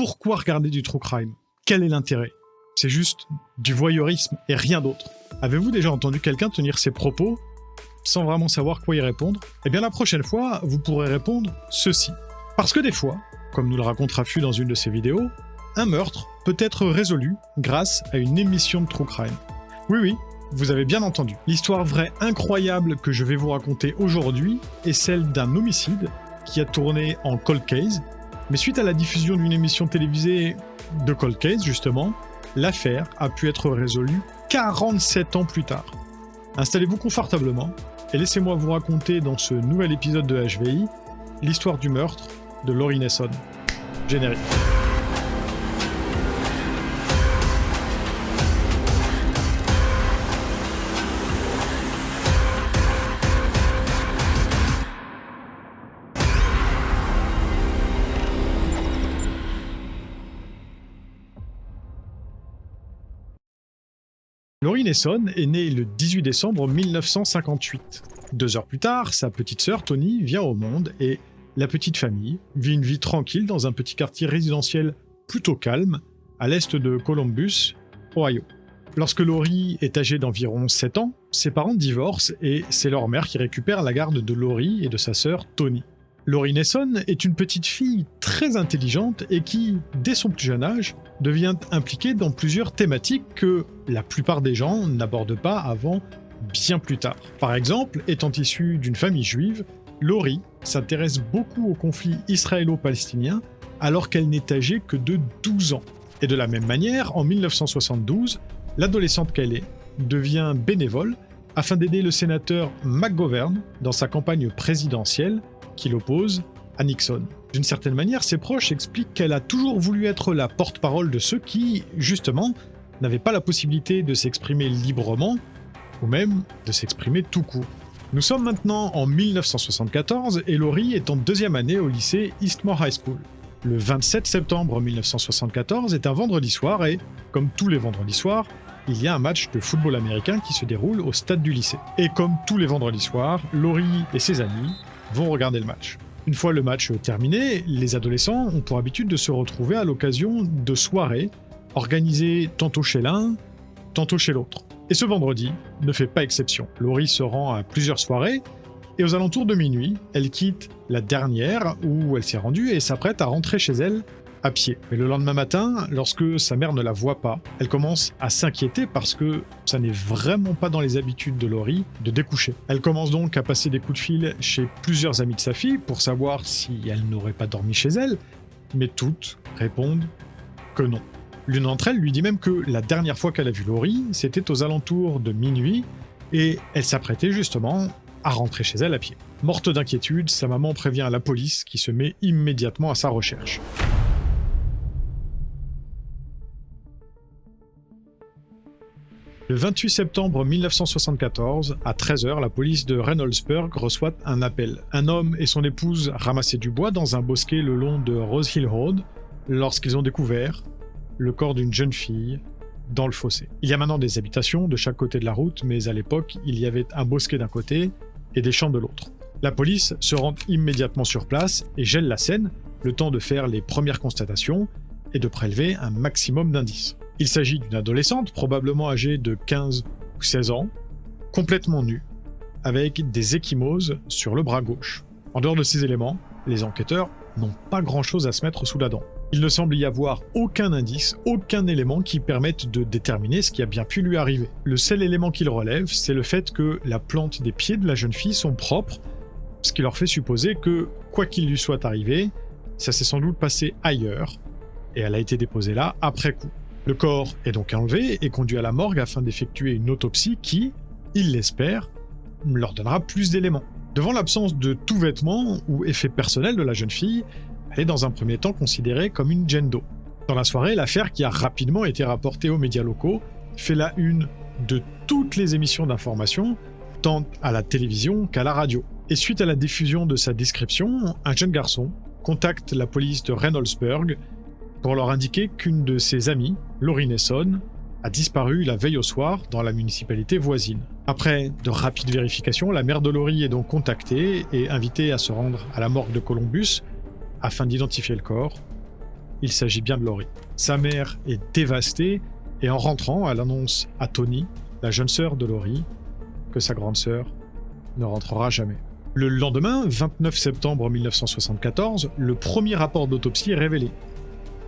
Pourquoi regarder du true crime? Quel est l'intérêt? C'est juste du voyeurisme et rien d'autre. Avez-vous déjà entendu quelqu'un tenir ses propos sans vraiment savoir quoi y répondre? Eh bien la prochaine fois, vous pourrez répondre ceci. Parce que des fois, comme nous le raconte Rafu dans une de ses vidéos, un meurtre peut être résolu grâce à une émission de true crime. Oui, vous avez bien entendu. L'histoire vraie incroyable que je vais vous raconter aujourd'hui est celle d'un homicide qui a tourné en cold case, mais suite à la diffusion d'une émission télévisée de cold case justement, l'affaire a pu être résolue 47 ans plus tard. Installez-vous confortablement et laissez-moi vous raconter dans ce nouvel épisode de HVI l'histoire du meurtre de Laurie Nason. Générique. Laurie Nason est née le 18 décembre 1958. 2 heures plus tard, sa petite sœur Toni vient au monde et la petite famille vit une vie tranquille dans un petit quartier résidentiel plutôt calme à l'est de Columbus, Ohio. Lorsque Laurie est âgée d'environ 7 ans, ses parents divorcent et c'est leur mère qui récupère la garde de Laurie et de sa sœur Toni. Laurie Nason est une petite fille très intelligente et qui, dès son plus jeune âge, devient impliquée dans plusieurs thématiques que la plupart des gens n'abordent pas avant bien plus tard. Par exemple, étant issue d'une famille juive, Laurie s'intéresse beaucoup au conflit israélo-palestinien alors qu'elle n'est âgée que de 12 ans. Et de la même manière, en 1972, l'adolescente qu'elle est devient bénévole afin d'aider le sénateur McGovern dans sa campagne présidentielle qui l'oppose à Nixon. D'une certaine manière, ses proches expliquent qu'elle a toujours voulu être la porte-parole de ceux qui, justement, n'avaient pas la possibilité de s'exprimer librement, ou même de s'exprimer tout court. Nous sommes maintenant en 1974 et Laurie est en 2e année au lycée Eastmore High School. Le 27 septembre 1974 est un vendredi soir et, comme tous les vendredis soirs, il y a un match de football américain qui se déroule au stade du lycée. Et comme tous les vendredis soirs, Laurie et ses amis vont regarder le match. Une fois le match terminé, les adolescents ont pour habitude de se retrouver à l'occasion de soirées organisées tantôt chez l'un, tantôt chez l'autre. Et ce vendredi ne fait pas exception. Laurie se rend à plusieurs soirées et aux alentours de minuit, elle quitte la dernière où elle s'est rendue et s'apprête à rentrer chez elle à pied. Mais le lendemain matin, lorsque sa mère ne la voit pas, elle commence à s'inquiéter parce que ça n'est vraiment pas dans les habitudes de Laurie de découcher. Elle commence donc à passer des coups de fil chez plusieurs amis de sa fille pour savoir si elle n'aurait pas dormi chez elle, mais toutes répondent que non. L'une d'entre elles lui dit même que la dernière fois qu'elle a vu Laurie, c'était aux alentours de minuit et elle s'apprêtait justement à rentrer chez elle à pied. Morte d'inquiétude, sa maman prévient la police qui se met immédiatement à sa recherche. Le 28 septembre 1974, à 13h, la police de Reynoldsburg reçoit un appel. Un homme et son épouse ramassaient du bois dans un bosquet le long de Rose Hill Road lorsqu'ils ont découvert le corps d'une jeune fille dans le fossé. Il y a maintenant des habitations de chaque côté de la route, mais à l'époque, il y avait un bosquet d'un côté et des champs de l'autre. La police se rend immédiatement sur place et gèle la scène, le temps de faire les premières constatations et de prélever un maximum d'indices. Il s'agit d'une adolescente, probablement âgée de 15 ou 16 ans, complètement nue, avec des ecchymoses sur le bras gauche. En dehors de ces éléments, les enquêteurs n'ont pas grand-chose à se mettre sous la dent. Il ne semble y avoir aucun indice, aucun élément qui permette de déterminer ce qui a bien pu lui arriver. Le seul élément qu'il relève, c'est le fait que la plante des pieds de la jeune fille sont propres, ce qui leur fait supposer que, quoi qu'il lui soit arrivé, ça s'est sans doute passé ailleurs, et elle a été déposée là après coup. Le corps est donc enlevé et conduit à la morgue afin d'effectuer une autopsie qui, il l'espère, leur donnera plus d'éléments. Devant l'absence de tout vêtement ou effet personnel de la jeune fille, elle est dans un premier temps considérée comme une Jane Doe. Dans la soirée, l'affaire qui a rapidement été rapportée aux médias locaux fait la une de toutes les émissions d'information, tant à la télévision qu'à la radio. Et suite à la diffusion de sa description, un jeune garçon contacte la police de Reynoldsburg pour leur indiquer qu'une de ses amies, Laurie Nason, a disparu la veille au soir dans la municipalité voisine. Après de rapides vérifications, la mère de Laurie est donc contactée et invitée à se rendre à la morgue de Columbus afin d'identifier le corps il s'agit bien de Laurie. Sa mère est dévastée et en rentrant, elle annonce à Tony, la jeune sœur de Laurie, que sa grande sœur ne rentrera jamais. Le lendemain, 29 septembre 1974, le premier rapport d'autopsie est révélé.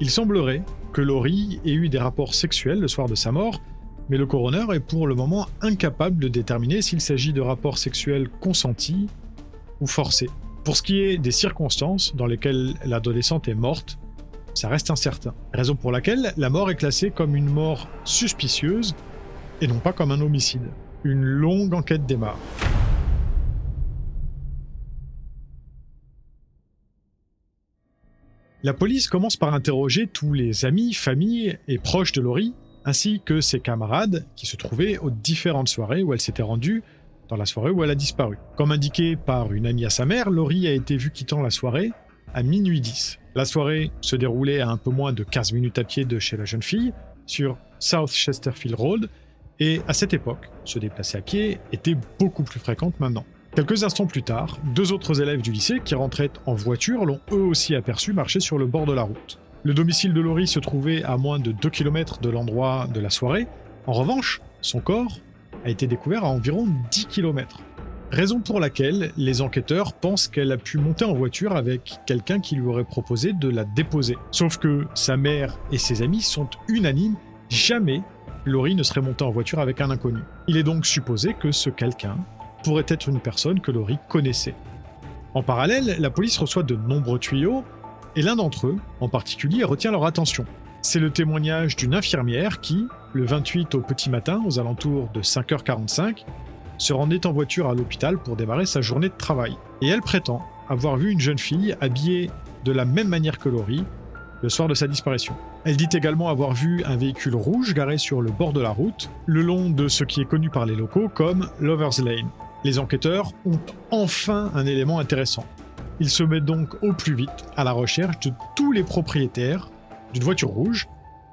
Il semblerait que Laurie ait eu des rapports sexuels le soir de sa mort, mais le coroner est pour le moment incapable de déterminer s'il s'agit de rapports sexuels consentis ou forcés. Pour ce qui est des circonstances dans lesquelles l'adolescente est morte, ça reste incertain. Raison pour laquelle la mort est classée comme une mort suspicieuse et non pas comme un homicide. Une longue enquête démarre. La police commence par interroger tous les amis, familles et proches de Laurie, ainsi que ses camarades qui se trouvaient aux différentes soirées où elle s'était rendue, dans la soirée où elle a disparu. Comme indiqué par une amie à sa mère, Laurie a été vue quittant la soirée à minuit 10. La soirée se déroulait à un peu moins de 15 minutes à pied de chez la jeune fille, sur South Chesterfield Road, et à cette époque, se déplacer à pied était beaucoup plus fréquente maintenant. Quelques instants plus tard, 2 autres élèves du lycée qui rentraient en voiture l'ont eux aussi aperçu marcher sur le bord de la route. Le domicile de Laurie se trouvait à moins de 2 km de l'endroit de la soirée. En revanche, son corps a été découvert à environ 10 km. Raison pour laquelle les enquêteurs pensent qu'elle a pu monter en voiture avec quelqu'un qui lui aurait proposé de la déposer. Sauf que sa mère et ses amis sont unanimes, jamais Laurie ne serait montée en voiture avec un inconnu. Il est donc supposé que ce quelqu'un pourrait être une personne que Laurie connaissait. En parallèle, la police reçoit de nombreux tuyaux, et l'un d'entre eux, en particulier, retient leur attention. C'est le témoignage d'une infirmière qui, le 28 au petit matin, aux alentours de 5h45, se rendait en voiture à l'hôpital pour démarrer sa journée de travail. Et elle prétend avoir vu une jeune fille habillée de la même manière que Laurie le soir de sa disparition. Elle dit également avoir vu un véhicule rouge garé sur le bord de la route, le long de ce qui est connu par les locaux comme Lover's Lane. Les enquêteurs ont enfin un élément intéressant. Ils se mettent donc au plus vite à la recherche de tous les propriétaires d'une voiture rouge,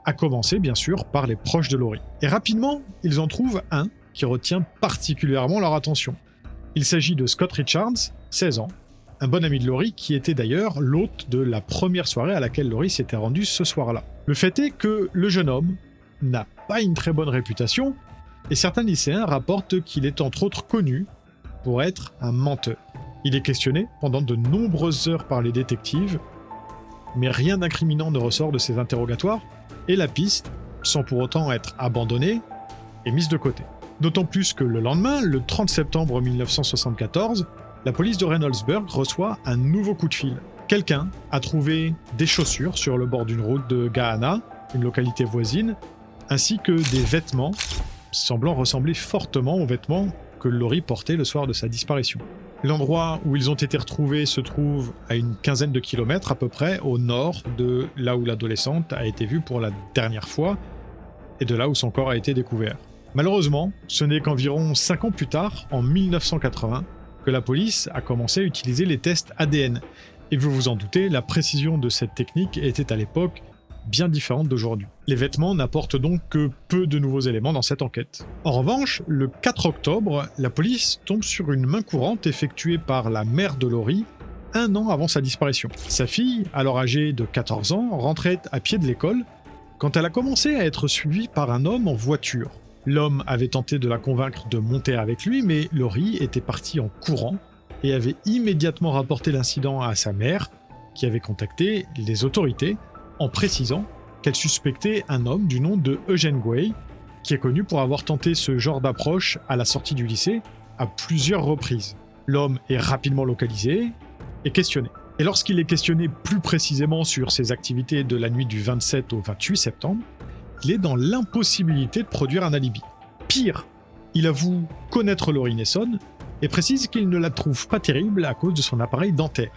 à commencer bien sûr par les proches de Laurie. Et rapidement, ils en trouvent un qui retient particulièrement leur attention. Il s'agit de Scott Richards, 16 ans, un bon ami de Laurie qui était d'ailleurs l'hôte de la première soirée à laquelle Laurie s'était rendue ce soir-là. Le fait est que le jeune homme n'a pas une très bonne réputation et certains lycéens rapportent qu'il est entre autres connu pour être un menteur. Il est questionné pendant de nombreuses heures par les détectives, mais rien d'incriminant ne ressort de ces interrogatoires et la piste, sans pour autant être abandonnée, est mise de côté. D'autant plus que le lendemain, le 30 septembre 1974, la police de Reynoldsburg reçoit un nouveau coup de fil. Quelqu'un a trouvé des chaussures sur le bord d'une route de Gahanna, une localité voisine, ainsi que des vêtements semblant ressembler fortement aux vêtements que Laurie portait le soir de sa disparition. L'endroit où ils ont été retrouvés se trouve à une quinzaine de kilomètres à peu près au nord de là où l'adolescente a été vue pour la dernière fois et de là où son corps a été découvert. Malheureusement, ce n'est qu'environ 5 ans plus tard, en 1980, que la police a commencé à utiliser les tests ADN. Et vous vous en doutez, la précision de cette technique était à l'époque bien différente d'aujourd'hui. Les vêtements n'apportent donc que peu de nouveaux éléments dans cette enquête. En revanche, le 4 octobre, la police tombe sur une main courante effectuée par la mère de Laurie 1 an avant sa disparition. Sa fille, alors âgée de 14 ans, rentrait à pied de l'école quand elle a commencé à être suivie par un homme en voiture. L'homme avait tenté de la convaincre de monter avec lui, mais Laurie était partie en courant et avait immédiatement rapporté l'incident à sa mère, qui avait contacté les autorités en précisant qu'elle suspectait un homme du nom de Eugene Guay, qui est connu pour avoir tenté ce genre d'approche à la sortie du lycée à plusieurs reprises. L'homme est rapidement localisé et questionné. Et lorsqu'il est questionné plus précisément sur ses activités de la nuit du 27 au 28 septembre, il est dans l'impossibilité de produire un alibi. Pire, il avoue connaître Laurie Nason et précise qu'il ne la trouve pas terrible à cause de son appareil dentaire.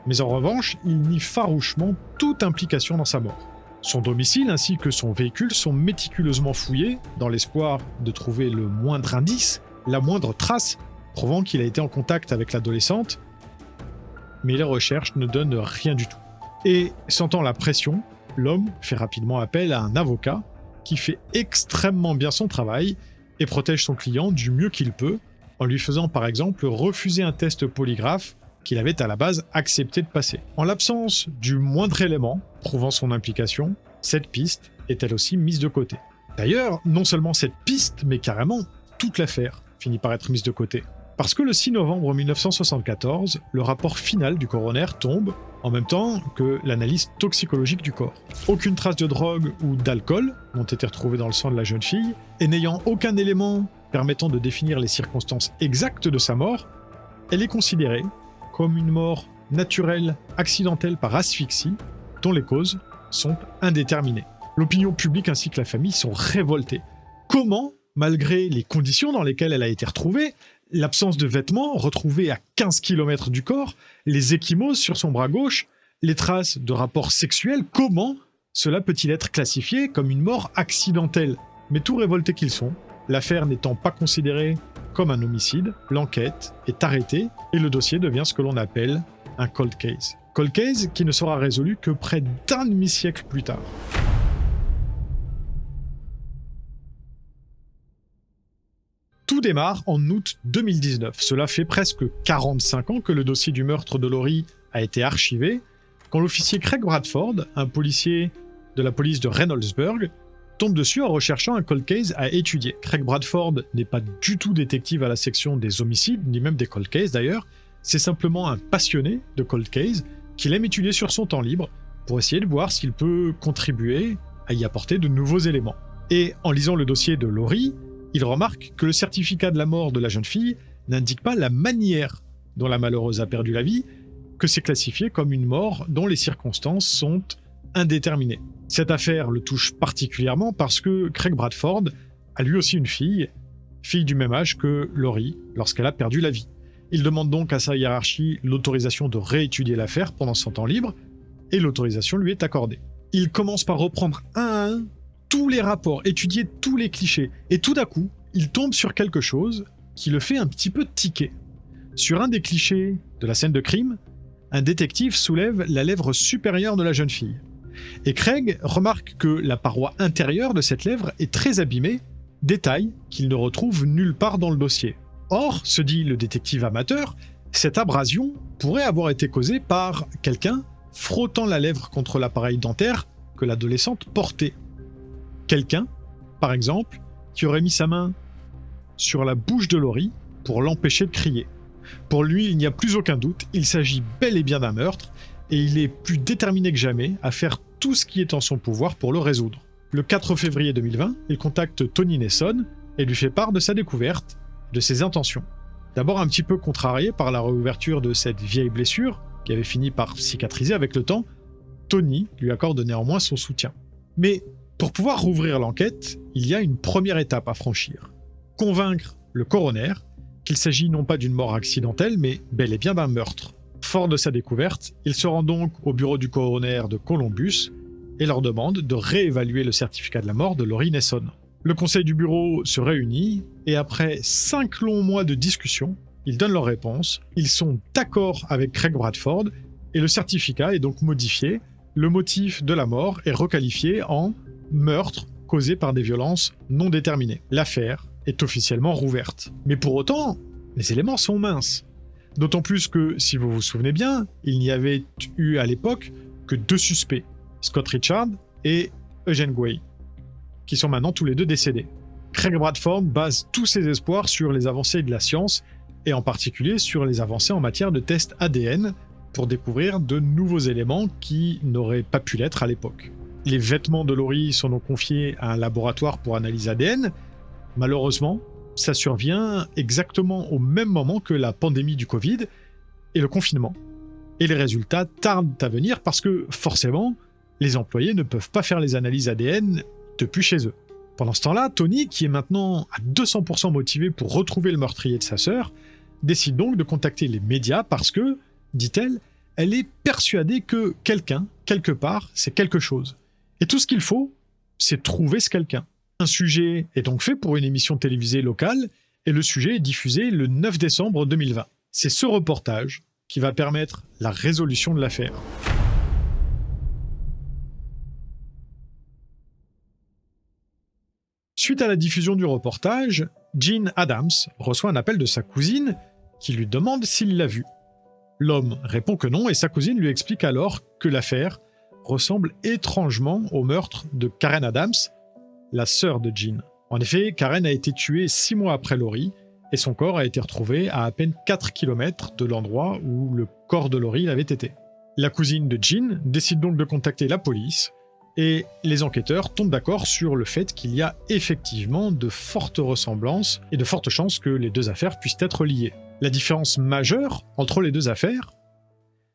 Mais en revanche, il nie farouchement toute implication dans sa mort. Son domicile ainsi que son véhicule sont méticuleusement fouillés dans l'espoir de trouver le moindre indice, la moindre trace prouvant qu'il a été en contact avec l'adolescente, mais les recherches ne donnent rien du tout. Et sentant la pression, l'homme fait rapidement appel à un avocat qui fait extrêmement bien son travail et protège son client du mieux qu'il peut, en lui faisant par exemple refuser un test polygraphe qu'il avait à la base accepté de passer. En l'absence du moindre élément prouvant son implication, cette piste est elle aussi mise de côté. D'ailleurs, non seulement cette piste, mais carrément toute l'affaire finit par être mise de côté. Parce que le 6 novembre 1974, le rapport final du coroner tombe en même temps que l'analyse toxicologique du corps. Aucune trace de drogue ou d'alcool n'ont été retrouvées dans le sang de la jeune fille, et n'ayant aucun élément permettant de définir les circonstances exactes de sa mort, elle est considérée comme une mort naturelle accidentelle par asphyxie, dont les causes sont indéterminées. L'opinion publique ainsi que la famille sont révoltés. Comment, malgré les conditions dans lesquelles elle a été retrouvée, l'absence de vêtements retrouvés à 15 km du corps, les ecchymoses sur son bras gauche, les traces de rapports sexuels, comment cela peut-il être classifié comme une mort accidentelle? Mais tout révoltés qu'ils sont, l'affaire n'étant pas considérée comme un homicide, l'enquête est arrêtée et le dossier devient ce que l'on appelle un cold case. Cold case qui ne sera résolu que près d'un demi-siècle plus tard. Tout démarre en août 2019. Cela fait presque 45 ans que le dossier du meurtre de Laurie a été archivé, quand l'officier Craig Bradford, un policier de la police de Reynoldsburg, tombe dessus en recherchant un cold case à étudier. Craig Bradford n'est pas du tout détective à la section des homicides, ni même des cold cases d'ailleurs, c'est simplement un passionné de cold case qu'il aime étudier sur son temps libre pour essayer de voir s'il peut contribuer à y apporter de nouveaux éléments. Et en lisant le dossier de Laurie, il remarque que le certificat de la mort de la jeune fille n'indique pas la manière dont la malheureuse a perdu la vie, que c'est classifié comme une mort dont les circonstances sont indéterminées. Cette affaire le touche particulièrement parce que Craig Bradford a lui aussi une fille du même âge que Laurie lorsqu'elle a perdu la vie. Il demande donc à sa hiérarchie l'autorisation de réétudier l'affaire pendant son temps libre, et l'autorisation lui est accordée. Il commence par reprendre un à un tous les rapports, étudier tous les clichés, et tout d'un coup, il tombe sur quelque chose qui le fait un petit peu tiquer. Sur un des clichés de la scène de crime, un détective soulève la lèvre supérieure de la jeune fille. Et Craig remarque que la paroi intérieure de cette lèvre est très abîmée, détail qu'il ne retrouve nulle part dans le dossier. Or, se dit le détective amateur, cette abrasion pourrait avoir été causée par quelqu'un frottant la lèvre contre l'appareil dentaire que l'adolescente portait. Quelqu'un, par exemple, qui aurait mis sa main sur la bouche de Laurie pour l'empêcher de crier. Pour lui, il n'y a plus aucun doute, il s'agit bel et bien d'un meurtre, et il est plus déterminé que jamais à faire tout ce qui est en son pouvoir pour le résoudre. Le 4 février 2020, il contacte Tony Nason et lui fait part de sa découverte, de ses intentions. D'abord un petit peu contrarié par la réouverture de cette vieille blessure, qui avait fini par cicatriser avec le temps, Tony lui accorde néanmoins son soutien. Mais pour pouvoir rouvrir l'enquête, il y a une première étape à franchir. Convaincre le coroner qu'il s'agit non pas d'une mort accidentelle, mais bel et bien d'un meurtre. Fort de sa découverte, il se rend donc au bureau du coroner de Columbus et leur demande de réévaluer le certificat de la mort de Laurie Nason. Le conseil du bureau se réunit et après 5 longs mois de discussion, ils donnent leur réponse, ils sont d'accord avec Craig Bradford et le certificat est donc modifié. Le motif de la mort est requalifié en meurtre causé par des violences non déterminées. L'affaire est officiellement rouverte. Mais pour autant, les éléments sont minces. D'autant plus que, si vous vous souvenez bien, il n'y avait eu à l'époque que 2 suspects, Scott Richard et Eugene Guay, qui sont maintenant tous les 2 décédés. Craig Bradford base tous ses espoirs sur les avancées de la science, et en particulier sur les avancées en matière de tests ADN, pour découvrir de nouveaux éléments qui n'auraient pas pu l'être à l'époque. Les vêtements de Laurie sont donc confiés à un laboratoire pour analyse ADN. Malheureusement, ça survient exactement au même moment que la pandémie du Covid et le confinement. Et les résultats tardent à venir parce que, forcément, les employés ne peuvent pas faire les analyses ADN depuis chez eux. Pendant ce temps-là, Tony, qui est maintenant à 200% motivé pour retrouver le meurtrier de sa sœur, décide donc de contacter les médias parce que, dit-elle, elle est persuadée que quelqu'un, quelque part, c'est quelque chose. Et tout ce qu'il faut, c'est trouver ce quelqu'un. Un sujet est donc fait pour une émission télévisée locale, et le sujet est diffusé le 9 décembre 2020. C'est ce reportage qui va permettre la résolution de l'affaire. Suite à la diffusion du reportage, Gene Adams reçoit un appel de sa cousine qui lui demande s'il l'a vu. L'homme répond que non et sa cousine lui explique alors que l'affaire ressemble étrangement au meurtre de Karen Adams, la sœur de Jean. En effet, Karen a été tuée 6 mois après Laurie et son corps a été retrouvé à peine 4 km de l'endroit où le corps de Laurie l'avait été. La cousine de Jean décide donc de contacter la police et les enquêteurs tombent d'accord sur le fait qu'il y a effectivement de fortes ressemblances et de fortes chances que les deux affaires puissent être liées. La différence majeure entre les deux affaires,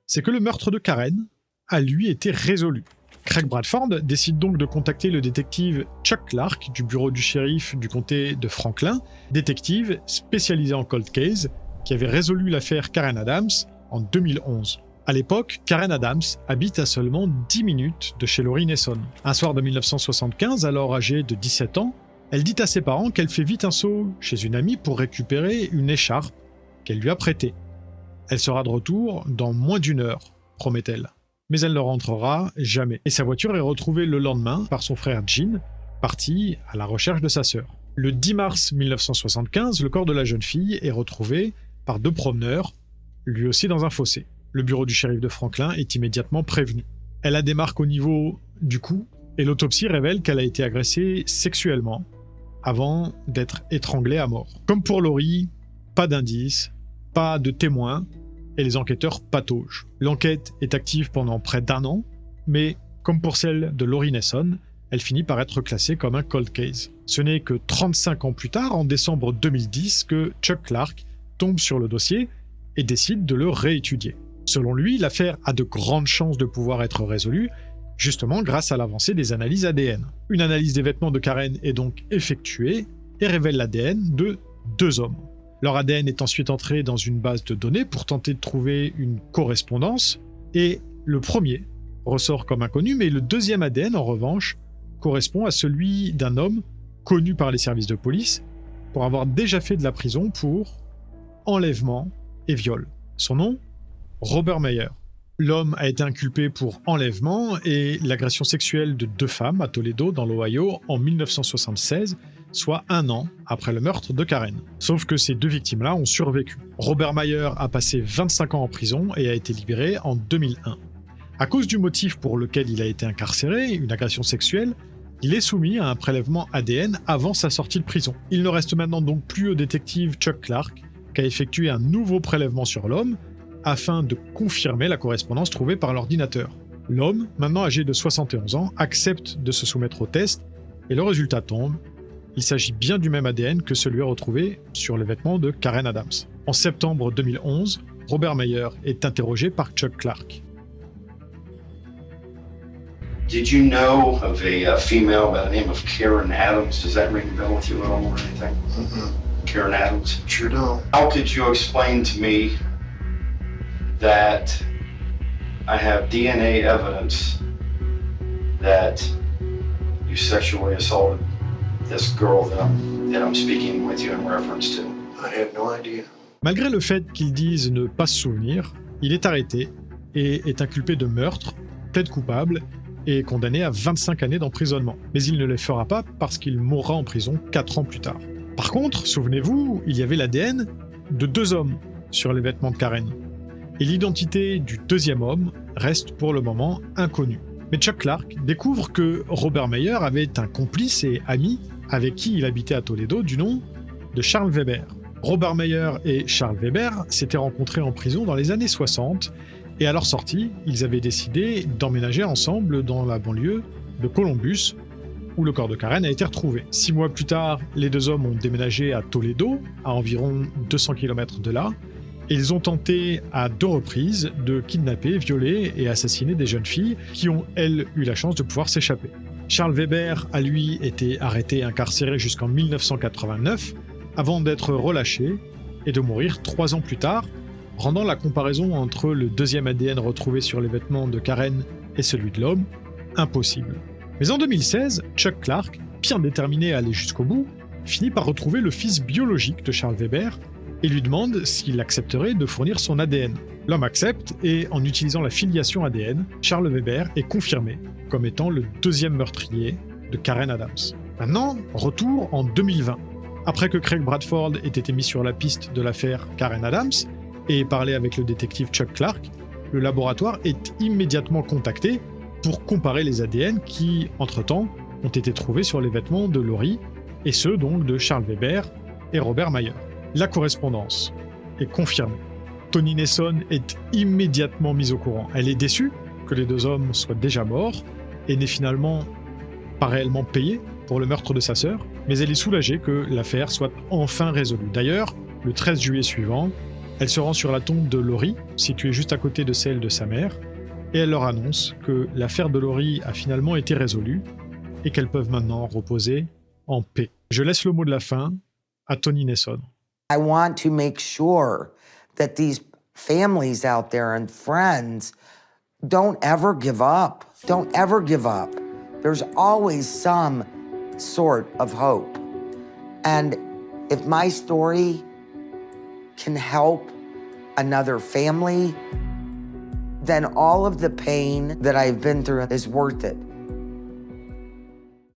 c'est que le meurtre de Karen a lui été résolu. Craig Bradford décide donc de contacter le détective Chuck Clark du bureau du shérif du comté de Franklin, détective spécialisé en cold case qui avait résolu l'affaire Karen Adams en 2011. À l'époque, Karen Adams habite à seulement 10 minutes de chez Laurie Nason. Un soir de 1975, alors âgée de 17 ans, elle dit à ses parents qu'elle fait vite un saut chez une amie pour récupérer une écharpe qu'elle lui a prêtée. Elle sera de retour dans moins d'1 heure, promet-elle. Mais elle ne rentrera jamais. Et sa voiture est retrouvée le lendemain par son frère Gene, parti à la recherche de sa sœur. Le 10 mars 1975, le corps de la jeune fille est retrouvé par 2 promeneurs, lui aussi dans un fossé. Le bureau du shérif de Franklin est immédiatement prévenu. Elle a des marques au niveau du cou et l'autopsie révèle qu'elle a été agressée sexuellement avant d'être étranglée à mort. Comme pour Laurie, pas d'indices, pas de témoins et les enquêteurs pataugent. L'enquête est active pendant près d'1 an, mais comme pour celle de Laurie Nason, elle finit par être classée comme un cold case. Ce n'est que 35 ans plus tard, en décembre 2010, que Chuck Clark tombe sur le dossier et décide de le réétudier. Selon lui, l'affaire a de grandes chances de pouvoir être résolue, justement grâce à l'avancée des analyses ADN. Une analyse des vêtements de Karen est donc effectuée et révèle l'ADN de 2 hommes. Leur ADN est ensuite entré dans une base de données pour tenter de trouver une correspondance, et le premier ressort comme inconnu, mais le deuxième ADN, en revanche, correspond à celui d'un homme connu par les services de police pour avoir déjà fait de la prison pour enlèvement et viol. Son nom ? Robert Meyer. L'homme a été inculpé pour enlèvement et l'agression sexuelle de 2 femmes à Toledo, dans l'Ohio, en 1976, soit 1 an après le meurtre de Karen. Sauf que ces 2 victimes-là ont survécu. Robert Meyer a passé 25 ans en prison et a été libéré en 2001. À cause du motif pour lequel il a été incarcéré, une agression sexuelle, il est soumis à un prélèvement ADN avant sa sortie de prison. Il ne reste maintenant donc plus au détective Chuck Clark qu'à effectuer un nouveau prélèvement sur l'homme afin de confirmer la correspondance trouvée par l'ordinateur. L'homme, maintenant âgé de 71 ans, accepte de se soumettre au test et le résultat tombe. Il s'agit bien du même ADN que celui retrouvé sur les vêtements de Karen Adams. En septembre 2011, Robert Meyer est interrogé par Chuck Clark. Did you know of a female by the name of Karen Adams? Does that ring a bell with you at all or anything? Karen Adams? Sure don't. How could you explain to me that I have DNA evidence that you sexually assaulted this girl that I'm speaking with you in reference to? I had no idea. Malgré le fait qu'ils disent ne pas se souvenir, il est arrêté et est inculpé de meurtre, plaide coupable et condamné à 25 années d'emprisonnement. Mais il ne le fera pas parce qu'il mourra en prison 4 ans plus tard. Par contre, souvenez-vous, il y avait l'ADN de 2 hommes sur les vêtements de Karen. Et l'identité du 2e homme reste pour le moment inconnue. Mais Chuck Clark découvre que Robert Meyer avait un complice et ami avec qui il habitait à Toledo du nom de Charles Weber. Robert Meyer et Charles Weber s'étaient rencontrés en prison dans les années 60 et à leur sortie, ils avaient décidé d'emménager ensemble dans la banlieue de Columbus où le corps de Karen a été retrouvé. 6 mois plus tard, les 2 hommes ont déménagé à Toledo, à environ 200 km de là, et ils ont tenté à 2 reprises de kidnapper, violer et assassiner des jeunes filles qui ont, elles, eu la chance de pouvoir s'échapper. Charles Weber a lui été arrêté et incarcéré jusqu'en 1989 avant d'être relâché et de mourir 3 ans plus tard, rendant la comparaison entre le 2e ADN retrouvé sur les vêtements de Karen et celui de l'homme impossible. Mais en 2016, Chuck Clark, bien déterminé à aller jusqu'au bout, finit par retrouver le fils biologique de Charles Weber et lui demande s'il accepterait de fournir son ADN. L'homme accepte et, en utilisant la filiation ADN, Charles Weber est confirmé comme étant le 2e meurtrier de Karen Adams. Maintenant, retour en 2020. Après que Craig Bradford ait été mis sur la piste de l'affaire Karen Adams, et parler avec le détective Chuck Clark, le laboratoire est immédiatement contacté pour comparer les ADN qui, entre-temps, ont été trouvés sur les vêtements de Laurie, et ceux donc de Charles Weber et Robert Mayer. La correspondance est confirmée. Toni Neson est immédiatement mise au courant. Elle est déçue que les deux hommes soient déjà morts et n'est finalement pas réellement payée pour le meurtre de sa sœur, mais elle est soulagée que l'affaire soit enfin résolue. D'ailleurs, le 13 juillet suivant, elle se rend sur la tombe de Laurie, située juste à côté de celle de sa mère, et elle leur annonce que l'affaire de Laurie a finalement été résolue et qu'elles peuvent maintenant reposer en paix. Je laisse le mot de la fin à Toni Neson. I want to make sure that these families out there and friends don't ever give up. Don't ever give up. There's always some sort of hope. And if my story can help another family, then all of the pain that I've been through is worth it.